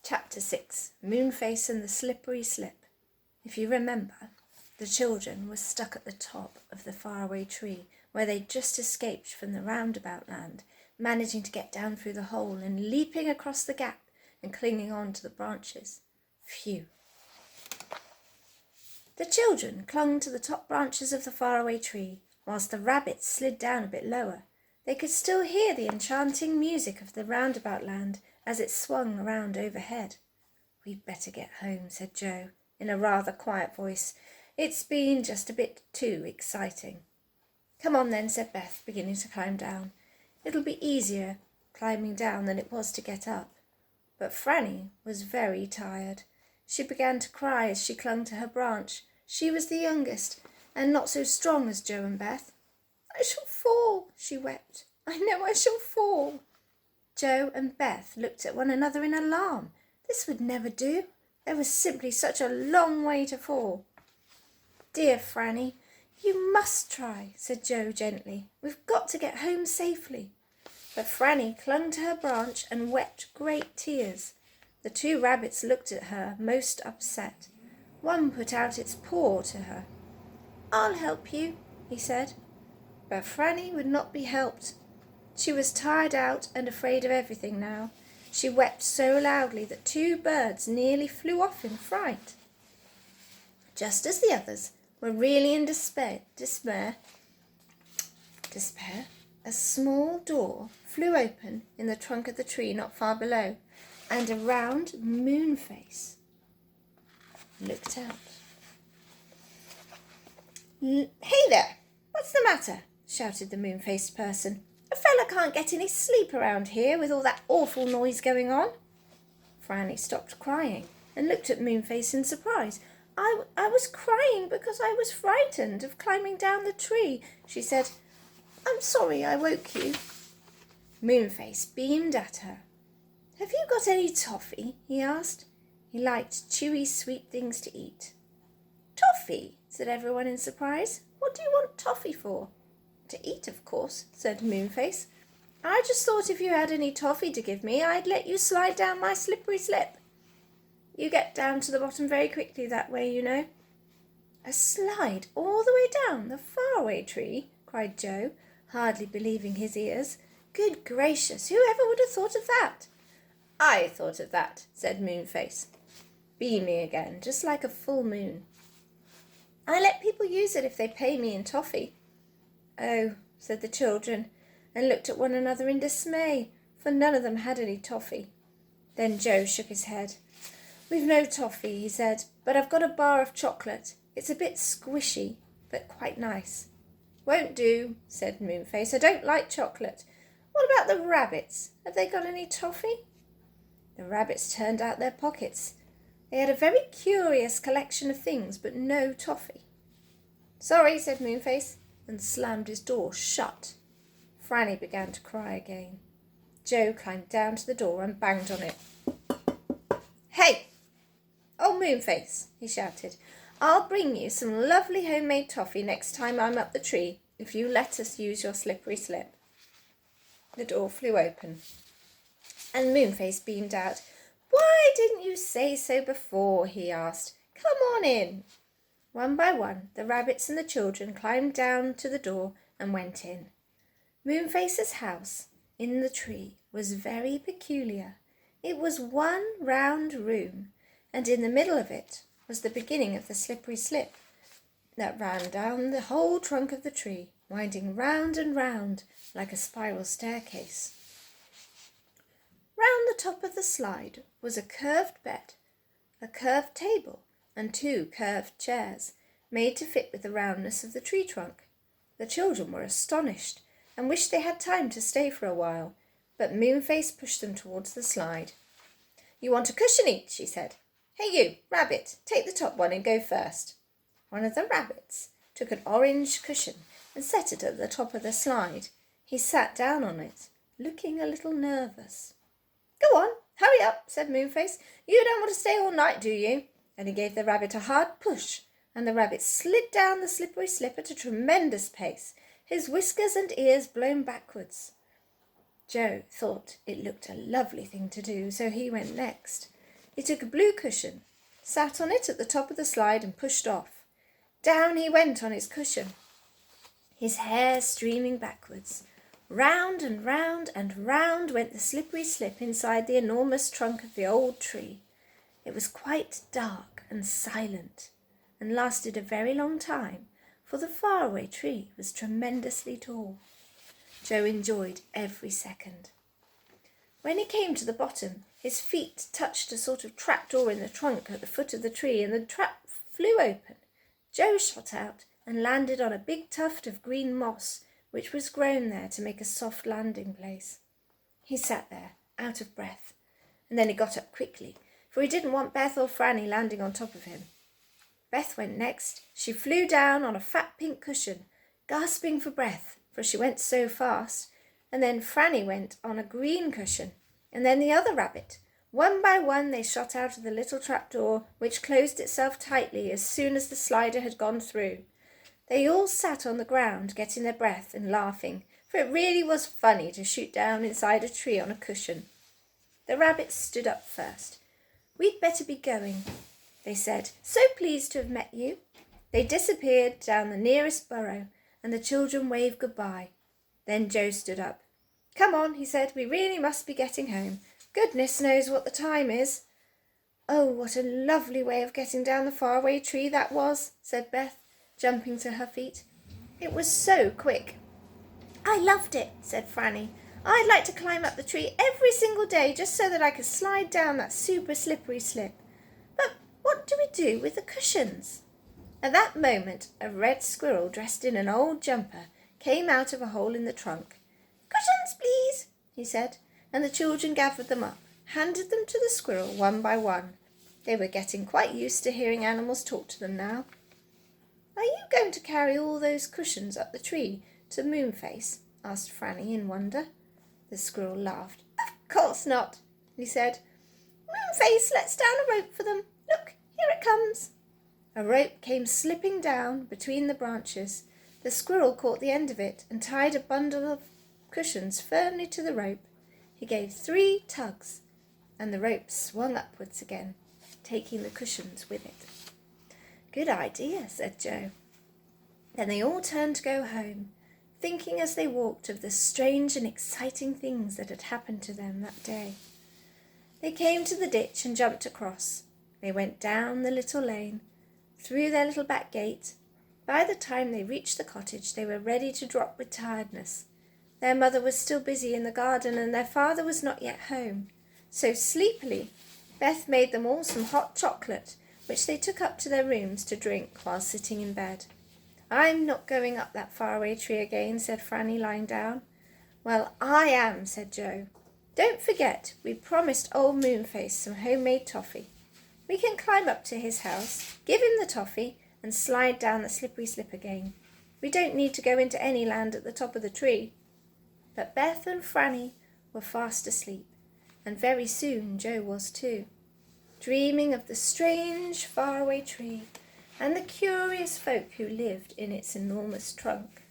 Chapter 6. Moonface and the Slippery Slip. If you remember, the children were stuck at the top of the faraway tree where they'd just escaped from the roundabout land, managing to get down through the hole and leaping across the gap and clinging on to the branches. Phew. The children clung to the top branches of the faraway tree, whilst the rabbits slid down a bit lower. They could still hear the enchanting music of the roundabout land as it swung around overhead. "We'd better get home," said Joe, in a rather quiet voice. "It's been just a bit too exciting." "Come on then," said Beth, beginning to climb down. "It'll be easier climbing down than it was to get up." But Franny was very tired. She began to cry as she clung to her branch. She was the youngest, and not so strong as Joe and Beth. "I shall fall," she wept. "I know I shall fall." Joe and Beth looked at one another in alarm. This would never do. There was simply such a long way to fall. "Dear Franny, you must try," said Joe gently. "We've got to get home safely." But Franny clung to her branch and wept great tears. The two rabbits looked at her, most upset. One put out its paw to her. "I'll help you," he said. But Franny would not be helped. She was tired out and afraid of everything now. She wept so loudly that two birds nearly flew off in fright. Just as the others were really in despair, a small door flew open in the trunk of the tree not far below, and a round Moonface looked out. "Hey there, what's the matter?" shouted the moon-faced person. "A fella can't get any sleep around here with all that awful noise going on." Franny stopped crying and looked at Moonface in surprise. I was crying because I was frightened of climbing down the tree," she said. "I'm sorry I woke you." Moonface beamed at her. "Have you got any toffee?" he asked. He liked chewy, sweet things to eat. "Toffee?" said everyone in surprise. "What do you want toffee for?" "To eat, of course," said Moonface. "I just thought if you had any toffee to give me, I'd let you slide down my slippery slip. You get down to the bottom very quickly that way, you know." "A slide all the way down the faraway tree?" cried Joe, hardly believing his ears. "Good gracious, whoever would have thought of that?" "I thought of that," said Moonface, beaming again, just like a full moon. "I let people use it if they pay me in toffee." "Oh," said the children, and looked at one another in dismay, for none of them had any toffee. Then Joe shook his head. "We've no toffee," he said, "but I've got a bar of chocolate. It's a bit squishy, but quite nice." "Won't do," said Moonface. "I don't like chocolate. What about the rabbits? Have they got any toffee?" The rabbits turned out their pockets. They had a very curious collection of things, but no toffee. "Sorry," said Moonface, and slammed his door shut. Franny began to cry again. Joe climbed down to the door and banged on it. "Hey! Oh, Moonface," he shouted. "I'll bring you some lovely homemade toffee next time I'm up the tree if you let us use your slippery slip." The door flew open, and Moonface beamed out. "Why didn't you say so before?" he asked. "Come on in." One by one, the rabbits and the children climbed down to the door and went in. Moonface's house in the tree was very peculiar. It was one round room, and in the middle of it was the beginning of the slippery slip that ran down the whole trunk of the tree, winding round and round like a spiral staircase. Round the top of the slide was a curved bed, a curved table, and two curved chairs, made to fit with the roundness of the tree trunk. The children were astonished and wished they had time to stay for a while, but Moonface pushed them towards the slide. "You want a cushion each," she said. "Hey you, rabbit, take the top one and go first." One of the rabbits took an orange cushion and set it at the top of the slide. He sat down on it, looking a little nervous. "Go on, hurry up," said Moonface. "You don't want to stay all night, do you?" And he gave the rabbit a hard push, and the rabbit slid down the slippery slip at a tremendous pace, his whiskers and ears blown backwards. Joe thought it looked a lovely thing to do, so he went next. He took a blue cushion, sat on it at the top of the slide and pushed off. Down he went on his cushion, his hair streaming backwards. Round and round and round went the slippery slip inside the enormous trunk of the old tree. It was quite dark and silent, and lasted a very long time, for the faraway tree was tremendously tall. Joe enjoyed every second. When he came to the bottom, his feet touched a sort of trapdoor in the trunk at the foot of the tree, and the trap flew open. Joe shot out and landed on a big tuft of green moss, which was grown there to make a soft landing place. He sat there, out of breath, and then he got up quickly, for he didn't want Beth or Franny landing on top of him. Beth went next. She flew down on a fat pink cushion, gasping for breath, for she went so fast, and then Franny went on a green cushion, and then the other rabbit. One by one they shot out of the little trapdoor, which closed itself tightly as soon as the slider had gone through. They all sat on the ground, getting their breath and laughing, for it really was funny to shoot down inside a tree on a cushion. The rabbits stood up first. "We'd better be going," they said. "So pleased to have met you." They disappeared down the nearest burrow, and the children waved goodbye. Then Joe stood up. "Come on," he said. "We really must be getting home. Goodness knows what the time is." "Oh, what a lovely way of getting down the faraway tree that was," said Beth, jumping to her feet. "It was so quick." "I loved it," said Franny. "I'd like to climb up the tree every single day just so that I could slide down that super slippery slip. But what do we do with the cushions?" At that moment a red squirrel dressed in an old jumper came out of a hole in the trunk. "Cushions, please," he said, and the children gathered them up, handed them to the squirrel one by one. They were getting quite used to hearing animals talk to them now. "Are you going to carry all those cushions up the tree to Moonface?" asked Franny in wonder. The squirrel laughed. "Of course not," he said. "Moonface lets down a rope for them. Look, here it comes." A rope came slipping down between the branches. The squirrel caught the end of it and tied a bundle of cushions firmly to the rope. He gave 3 tugs, and the rope swung upwards again, taking the cushions with it. "Good idea," said Joe. Then they all turned to go home, thinking as they walked of the strange and exciting things that had happened to them that day. They came to the ditch and jumped across. They went down the little lane, through their little back gate. By the time they reached the cottage, they were ready to drop with tiredness. Their mother was still busy in the garden, and their father was not yet home. So sleepily, Beth made them all some hot chocolate, which they took up to their rooms to drink while sitting in bed. "I'm not going up that faraway tree again," said Franny, lying down. "Well, I am," said Joe. "Don't forget, we promised old Moonface some homemade toffee. We can climb up to his house, give him the toffee, and slide down the slippery slip again. We don't need to go into any land at the top of the tree." But Beth and Franny were fast asleep, and very soon Joe was too, dreaming of the strange faraway tree and the curious folk who lived in its enormous trunk.